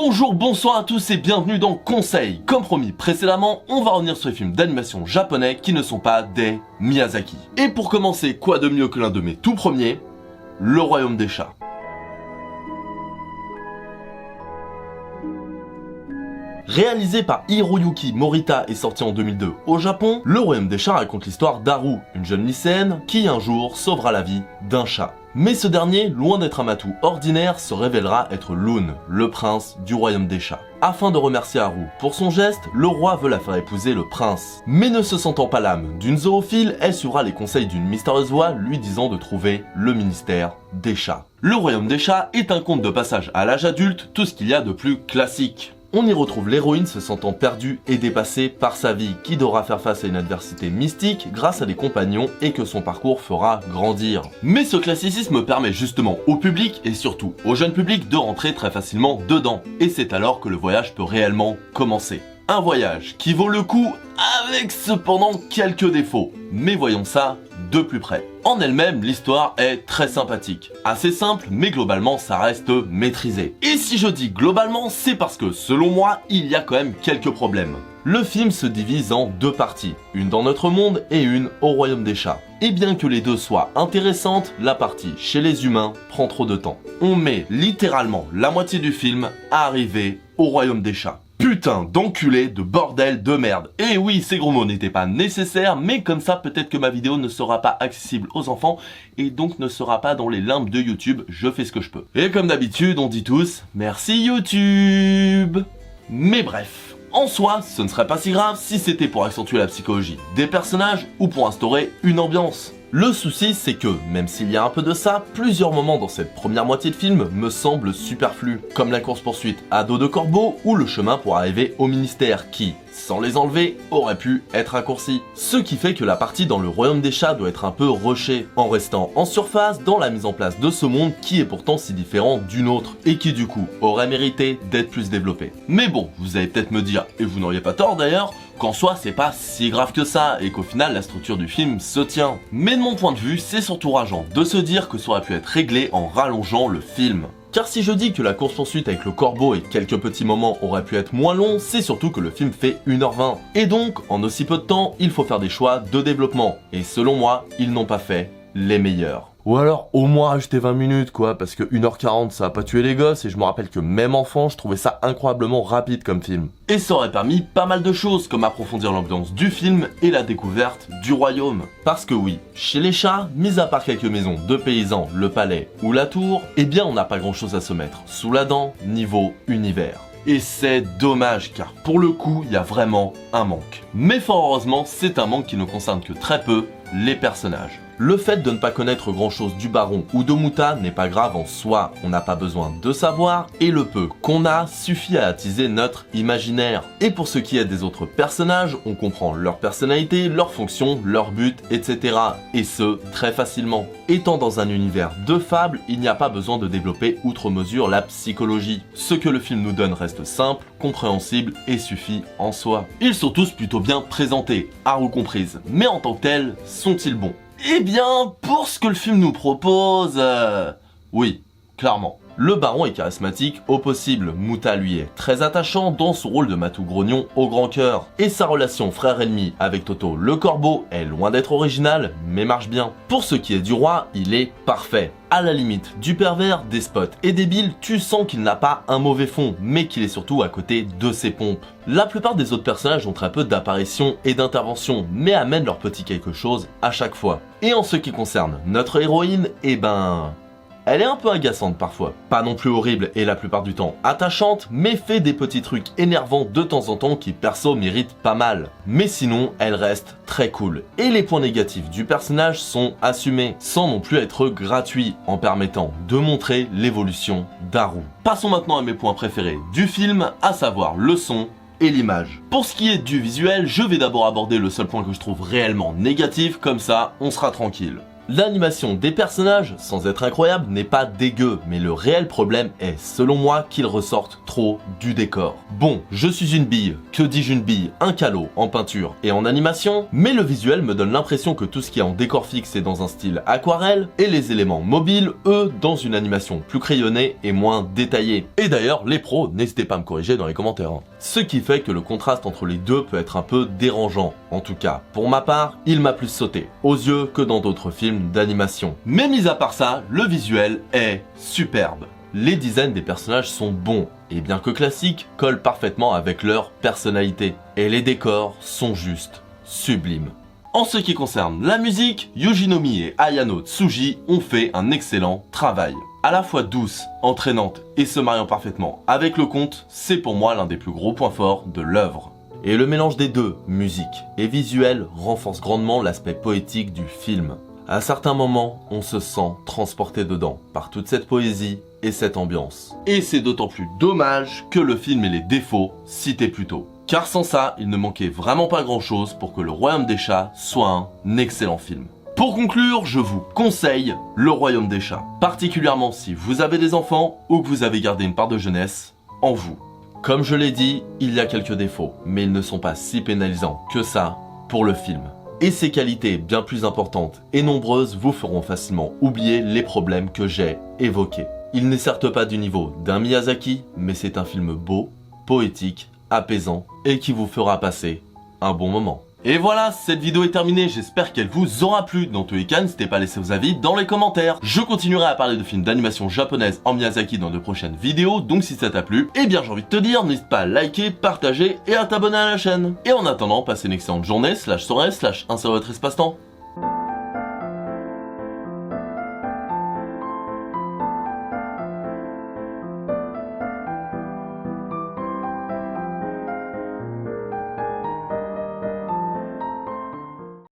Bonjour, bonsoir à tous et bienvenue dans Conseil. Comme promis précédemment, on va revenir sur les films d'animation japonais qui ne sont pas des Miyazaki. Et pour commencer, quoi de mieux que l'un de mes tout premiers, Le Royaume des Chats. Réalisé par Hiroyuki Morita et sorti en 2002 au Japon, Le Royaume des Chats raconte l'histoire d'Haru, une jeune lycéenne qui un jour sauvera la vie d'un chat. Mais ce dernier, loin d'être un matou ordinaire, se révélera être Loon, le prince du Royaume des Chats. Afin de remercier Haru pour son geste, le roi veut la faire épouser le prince. Mais ne se sentant pas l'âme d'une zoophile, elle suivra les conseils d'une mystérieuse voix lui disant de trouver le ministère des chats. Le Royaume des Chats est un conte de passage à l'âge adulte, tout ce qu'il y a de plus classique. On y retrouve l'héroïne se sentant perdue et dépassée par sa vie, qui devra faire face à une adversité mystique grâce à des compagnons et que son parcours fera grandir. Mais ce classicisme permet justement au public et surtout au jeune public de rentrer très facilement dedans. Et c'est alors que le voyage peut réellement commencer. Un voyage qui vaut le coup avec cependant quelques défauts. Mais voyons ça de plus près. En elle-même, l'histoire est très sympathique. Assez simple, mais globalement, ça reste maîtrisé. Et si je dis globalement, c'est parce que, selon moi, il y a quand même quelques problèmes. Le film se divise en deux parties, une dans notre monde et une au Royaume des Chats. Et bien que les deux soient intéressantes, la partie chez les humains prend trop de temps. On met littéralement la moitié du film à arriver au Royaume des Chats. Putain d'enculé, de bordel, de merde. Et oui, ces gros mots n'étaient pas nécessaires, mais comme ça, peut-être que ma vidéo ne sera pas accessible aux enfants, et donc ne sera pas dans les limbes de YouTube, je fais ce que je peux. Et comme d'habitude, on dit tous, merci YouTube. Mais bref, en soi, ce ne serait pas si grave si c'était pour accentuer la psychologie des personnages, ou pour instaurer une ambiance. Le souci, c'est que, même s'il y a un peu de ça, plusieurs moments dans cette première moitié de film me semblent superflus, comme la course-poursuite à dos de corbeau ou le chemin pour arriver au ministère qui, sans les enlever, aurait pu être raccourci. Ce qui fait que la partie dans le Royaume des Chats doit être un peu rushée, en restant en surface dans la mise en place de ce monde qui est pourtant si différent d'une autre, et qui du coup aurait mérité d'être plus développé. Mais bon, vous allez peut-être me dire, et vous n'auriez pas tort d'ailleurs, qu'en soi c'est pas si grave que ça, et qu'au final la structure du film se tient. Mais de mon point de vue, c'est surtout rageant de se dire que ça aurait pu être réglé en rallongeant le film. Car si je dis que la course-poursuite avec le corbeau et quelques petits moments auraient pu être moins longs, c'est surtout que le film fait 1h20. Et donc, en aussi peu de temps, il faut faire des choix de développement. Et selon moi, ils n'ont pas fait les meilleurs. Ou alors, au moins rajouter 20 minutes quoi, parce que 1h40 ça a pas tué les gosses, et je me rappelle que même enfant, je trouvais ça incroyablement rapide comme film. Et ça aurait permis pas mal de choses, comme approfondir l'ambiance du film et la découverte du royaume. Parce que oui, chez les chats, mis à part quelques maisons de paysans, le palais ou la tour, eh bien on n'a pas grand chose à se mettre sous la dent niveau univers. Et c'est dommage car pour le coup, il y a vraiment un manque. Mais fort heureusement, c'est un manque qui ne concerne que très peu les personnages. Le fait de ne pas connaître grand chose du baron ou de Muta n'est pas grave en soi, on n'a pas besoin de savoir, et le peu qu'on a suffit à attiser notre imaginaire. Et pour ce qui est des autres personnages, on comprend leur personnalité, leurs fonctions, leurs buts, etc. Et ce, très facilement. Étant dans un univers de fable, il n'y a pas besoin de développer outre mesure la psychologie. Ce que le film nous donne reste simple, compréhensible et suffit en soi. Ils sont tous plutôt bien présentés, Haru comprise, mais en tant que tels, sont-ils bons ? Eh bien, pour ce que le film nous propose, oui, clairement. Le baron est charismatique au possible, Muta lui est très attachant dans son rôle de matou grognon au grand cœur. Et sa relation frère-ennemi avec Toto le corbeau est loin d'être originale, mais marche bien. Pour ce qui est du roi, il est parfait. À la limite du pervers, despote et débile, tu sens qu'il n'a pas un mauvais fond, mais qu'il est surtout à côté de ses pompes. La plupart des autres personnages ont très peu d'apparitions et d'interventions, mais amènent leur petit quelque chose à chaque fois. Et en ce qui concerne notre héroïne, eh ben... elle est un peu agaçante parfois. Pas non plus horrible et la plupart du temps attachante, mais fait des petits trucs énervants de temps en temps qui perso méritent pas mal. Mais sinon, elle reste très cool. Et les points négatifs du personnage sont assumés, sans non plus être gratuits, en permettant de montrer l'évolution d'Haru. Passons maintenant à mes points préférés du film, à savoir le son et l'image. Pour ce qui est du visuel, je vais d'abord aborder le seul point que je trouve réellement négatif, comme ça on sera tranquille. L'animation des personnages, sans être incroyable, n'est pas dégueu, mais le réel problème est, selon moi, qu'ils ressortent trop du décor. Bon, je suis une bille, que dis-je une bille, un calot en peinture et en animation, mais le visuel me donne l'impression que tout ce qui est en décor fixe est dans un style aquarelle, et les éléments mobiles, eux, dans une animation plus crayonnée et moins détaillée. Et d'ailleurs, les pros, n'hésitez pas à me corriger dans les commentaires. Ce qui fait que le contraste entre les deux peut être un peu dérangeant. En tout cas, pour ma part, il m'a plus sauté aux yeux que dans d'autres films d'animation. Mais mis à part ça, le visuel est superbe. Les designs des personnages sont bons, et bien que classiques, collent parfaitement avec leur personnalité. Et les décors sont juste sublimes. En ce qui concerne la musique, Yuji Nomi et Ayano Tsuji ont fait un excellent travail. À la fois douce, entraînante et se mariant parfaitement avec le conte, c'est pour moi l'un des plus gros points forts de l'œuvre. Et le mélange des deux, musique et visuel, renforce grandement l'aspect poétique du film. À certains moments, on se sent transporté dedans par toute cette poésie et cette ambiance. Et c'est d'autant plus dommage que le film ait les défauts cités plus tôt. Car sans ça, il ne manquait vraiment pas grand chose pour que Le Royaume des Chats soit un excellent film. Pour conclure, je vous conseille Le Royaume des Chats, particulièrement si vous avez des enfants ou que vous avez gardé une part de jeunesse en vous. Comme je l'ai dit, il y a quelques défauts, mais ils ne sont pas si pénalisants que ça pour le film. Et ses qualités bien plus importantes et nombreuses vous feront facilement oublier les problèmes que j'ai évoqués. Il n'est certes pas du niveau d'un Miyazaki, mais c'est un film beau, poétique, apaisant et qui vous fera passer un bon moment. Et voilà, cette vidéo est terminée, j'espère qu'elle vous aura plu. Dans tous les cas, n'hésitez pas à laisser vos avis dans les commentaires. Je continuerai à parler de films d'animation japonaise en Miyazaki dans de prochaines vidéos, donc si ça t'a plu, eh bien j'ai envie de te dire, n'hésite pas à liker, partager et à t'abonner à la chaîne. Et en attendant, passez une excellente journée, /soirée, / un sur votre espace-temps.